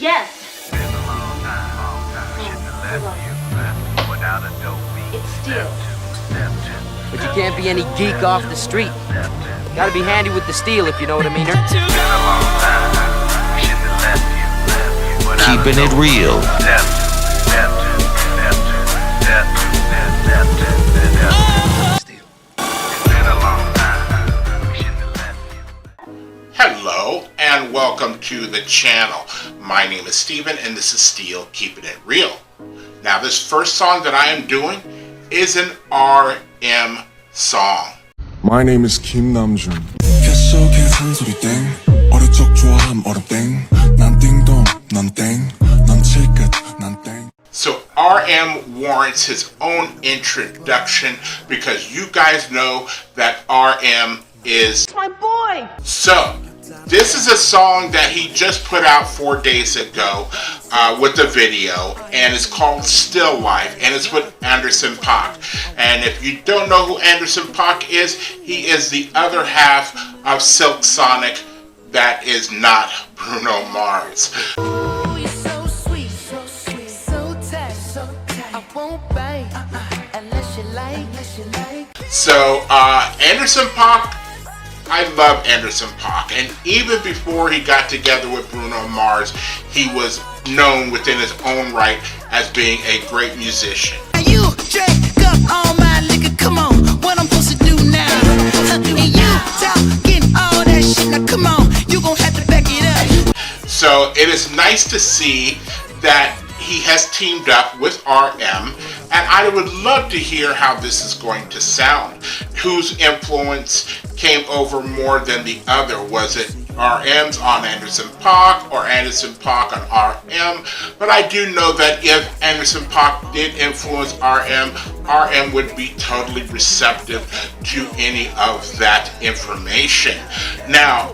Yes. It's steel. But you can't be any geek off the street. Gotta be handy with the steel, if you know what I mean. Keeping it real. Hello and welcome to the channel. My name is Steven and this is Steel Keeping It Real. Now this first song that I am doing is an RM song. My name is Kim Namjoon. 계속해 산소리 땡 어릴 적 좋아함 얼음 땡 난 띵동 넌 땡 넌 칠끝 난 땡. So RM warrants his own introduction because you guys know that RM is My boy! So, this is a song that he just put out 4 days ago with a video, and it's called Still Life, and it's with Anderson .Paak. And if you don't know who Anderson .Paak is, he is the other half of Silk Sonic that is not Bruno Mars. So, Anderson .Paak, I love Anderson .Paak, and even before he got together with Bruno Mars, he was known within his own right as being a great musician. You drink up all my liquor, come on, what I'm supposed to do now? And you talking all that shit, now come on, you gon' have to back it up. So it is nice to see that he has teamed up with RM, and I would love to hear how this is going to sound. Whose influence came over more than the other? Was it RM's on Anderson .Paak or Anderson .Paak on RM? But I do know that if Anderson .Paak did influence RM would be totally receptive to any of that information. Now,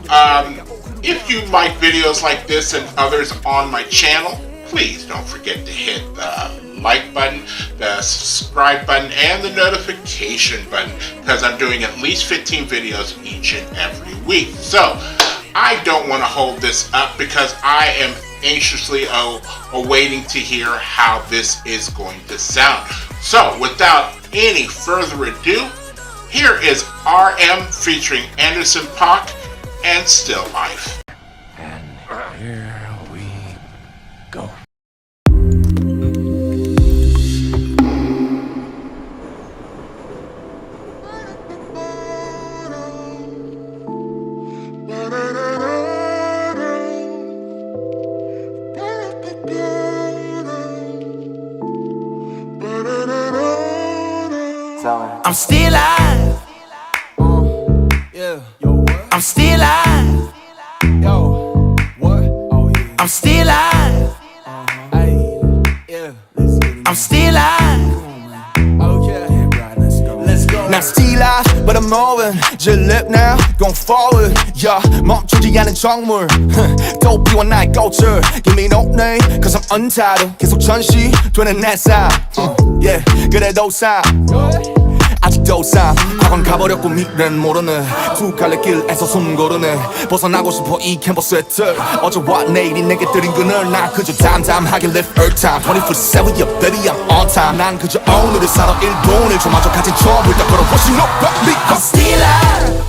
if you like videos like this and others on my channel, please don't forget to hit the like button, the subscribe button, and the notification button because I'm doing at least 15 videos each and every week. So I don't want to hold this up because I am anxiously awaiting to hear how this is going to sound. So without any further ado, here is RM featuring Anderson .Paak and Still Life. And here we go. I'm still alive. I'm still alive. I'm still alive. I'm still alive. Now still alive, but I'm moving. Just live now, going forward. Yeah, 멈추지 않은 정물. 또 비워 나의 culture. Give me no name, cause I'm untitled. 계속 전시되는 내 삶. Yeah, 그래도 삶. 아직도 삶 과거는 가버렸고 미래는 모르네 두 갈래 길에서 숨 고르네 벗어나고 싶어 이 캠퍼스의 틀 어제와 내일이 내게 들인 그늘 난 그저 담담하게 live errtime 24/7 yeah baby I'm on time 난 그저 오늘을 살아 1분 1초마저 가진 추억을 다 걸어보시 no baby I'm still alive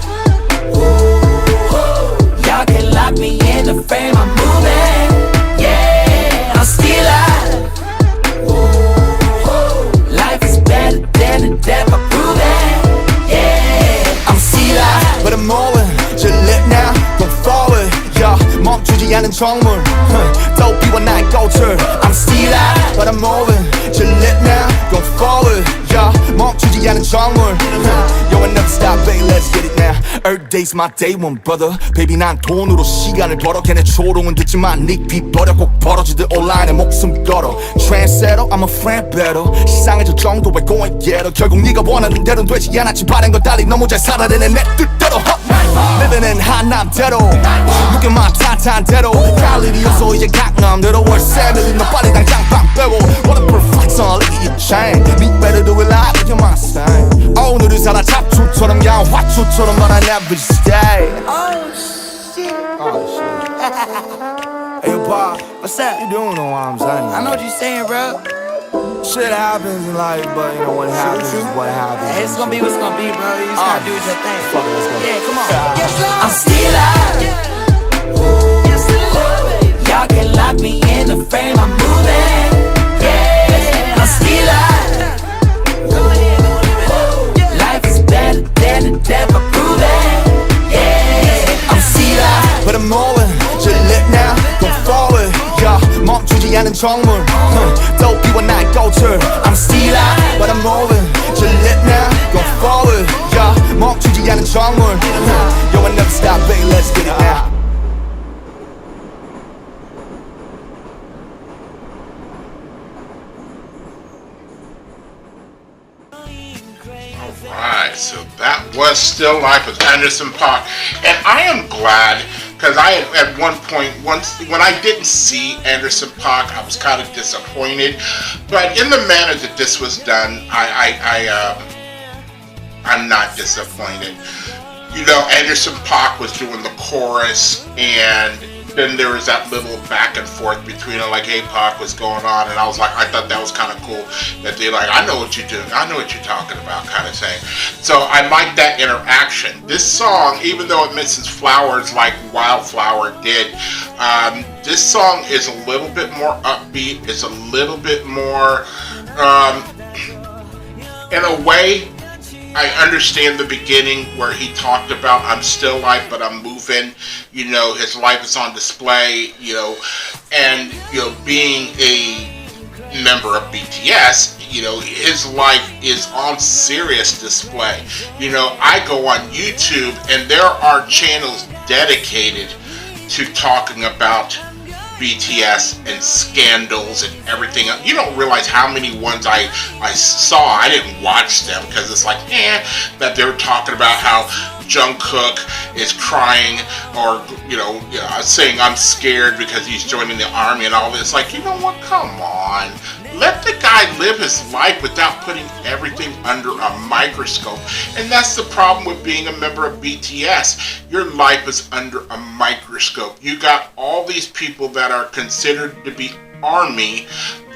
Y'all can lock me in the frame I'm moving Yeah I'm still alive Life is better than the death But I'm moving, just live now, go forward yeah, 멈추지 않은 정물 또 비워 나의 culture I'm still alive, but I'm moving, just live now, go forward yeah, 멈추지 않은 정물 Yo, I never stop, baby, let's get it now Earth day's my day one, brother Baby, 난 돈으로 시간을 벌어 걔네 조롱은 듣지만 닉비 버려 꼭 벌어지듯 온라인에 목숨 걸어 Trendsetter, I'm a friend better 시상의 저 정도의 goin getter 결국 네가 원하는 대로는 되지 않았지 바른 걸 달리 너무 잘 살아내는 내 뜻대로 Living in 한남대로 Look at my 탄탄대로 갈 일이 없어 이제 강남대로 월세 밀린 너 빨리 당장 빵 빼고 What a perfect song, look at your chain Me better do it live with your mind style 오늘을 살아 잡초처럼 그냥 화초처럼 but I never stay Oh shit Hey, yo, Paak, What's up? you doing know what I'm saying? I know what you're saying, bro. Shit happens in life, but you know what happens is what happens. Hey, it's gonna be what's gonna be, bro. You just gotta do your thing. Fuck it, let's go. Yeah, come on. Yeah. I'm still out. Y'all can lock me in the frame. I'm moving. Yeah, I'm still out. Life is better than the devil proving. Yeah, I'm still out. But I'm moving, just let now, go forward. Yeah, 멈추지 않은 정물. Don't be one night go to. I'm still out, but I'm moving, just let now, go forward. Yeah, 멈추지 않은 정물. Yo, I never stop, baby, let's get it now. Alright, so that was Still Life with Anderson .Paak. And I am glad, because I at one point, when I didn't see Anderson .Paak, I was kind of disappointed. But in the manner that this was done, I'm not disappointed. You know, Anderson .Paak was doing the chorus, and then there was that little back and forth between it, like, hey, Paak, what's going on? And I was like, I thought that was kind of cool, that they're like, I know what you're doing, I know what you're talking about, kind of thing. So I like that interaction. This song, even though it misses flowers like Wildflower did, this song is a little bit more upbeat, it's a little bit more, in a way, I understand the beginning where he talked about I'm still life, but I'm moving. You know, his life is on display. You know, and you know, being a member of BTS, you know, his life is on serious display. You know, I go on YouTube and there are channels dedicated to talking about BTS and scandals and everything. You don't realize how many ones I saw. I didn't watch them because it's like, that they're talking about how Jungkook is crying or, you know, saying I'm scared because he's joining the army and all this. Like, you know what? Come on. Let the guy live his life without putting everything under a microscope. And that's the problem with being a member of BTS. Your life is under a microscope. You got all these people that are considered to be army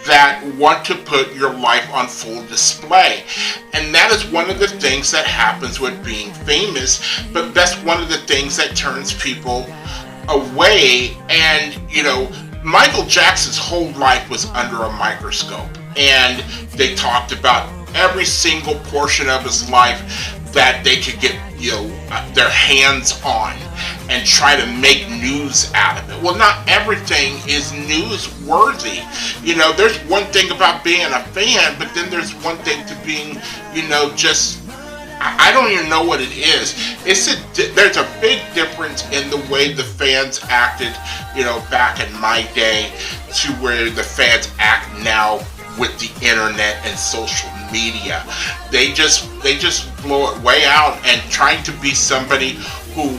that want to put your life on full display. And that is one of the things that happens with being famous, but that's one of the things that turns people away. And, you know, Michael Jackson's whole life was under a microscope, and they talked about every single portion of his life that they could get, you know, their hands on and try to make news out of it. Well, not everything is newsworthy. You know, there's one thing about being a fan, but then there's one thing to being, you know, just, I don't even know what it is. There's a big difference in the way the fans acted, you know, back in my day to where the fans act now with the internet and social media. They just blow it way out and trying to be somebody who,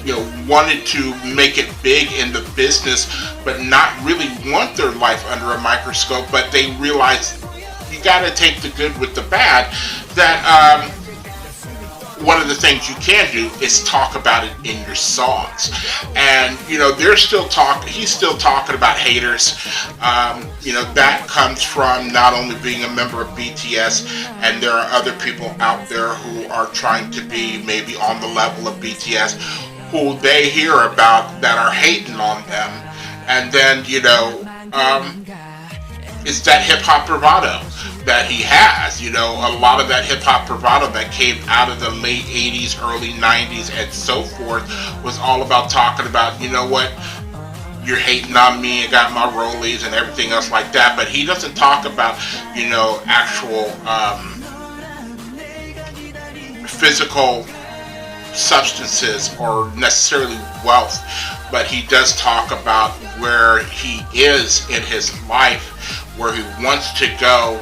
you know, wanted to make it big in the business, but not really want their life under a microscope. But they realize you got to take the good with the bad. That one of the things you can do is talk about it in your songs. And, you know, he's still talking about haters. You know, that comes from not only being a member of BTS, and there are other people out there who are trying to be maybe on the level of BTS, who they hear about that are hating on them. And then, you know, it's that hip-hop bravado that he has. You know, a lot of that hip-hop bravado that came out of the late 80s, early 90s, and so forth was all about talking about, you know what, you're hating on me, I got my rollies and everything else like that. But he doesn't talk about, you know, actual physical substances or necessarily wealth, but he does talk about where he is in his life, where he wants to go.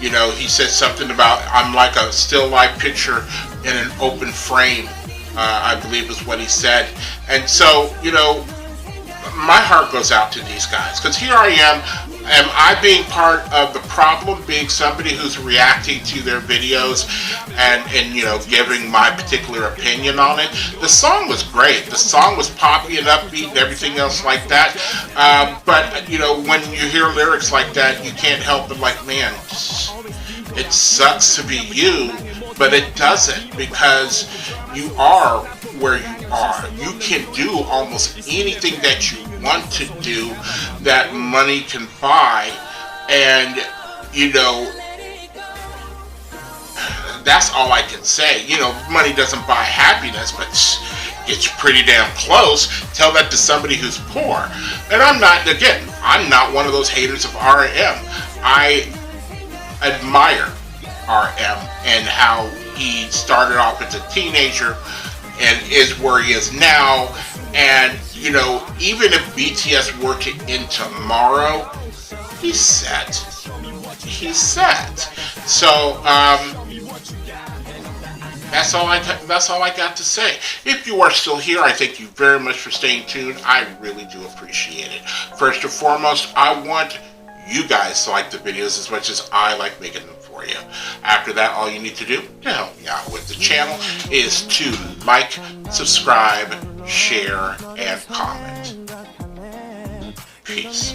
You know, he said something about, I'm like a still life picture in an open frame, I believe is what he said. And so, you know, my heart goes out to these guys, because here I am Am I being part of the problem, being somebody who's reacting to their videos and you know, giving my particular opinion on it? The song was great. The song was poppy and upbeat and everything else like that. But, you know, when you hear lyrics like that, you can't help but like, man, it sucks to be you, but it doesn't, because you are where you are. You can do almost anything that you want to do that money can buy, and you know, that's all I can say. You know, money doesn't buy happiness, but it's pretty damn close. Tell that to somebody who's poor. And I'm not one of those haters of RM. I admire RM and how he started off as a teenager and is where he is now. And you know, even if BTS were to end tomorrow, he's set. He's set. So that's all I got to say. If you are still here, I thank you very much for staying tuned. I really do appreciate it. First and foremost, I want you guys to like the videos as much as I like making them for you. After that, all you need to do to help me out with the channel is to like, subscribe, share, and comment. Peace.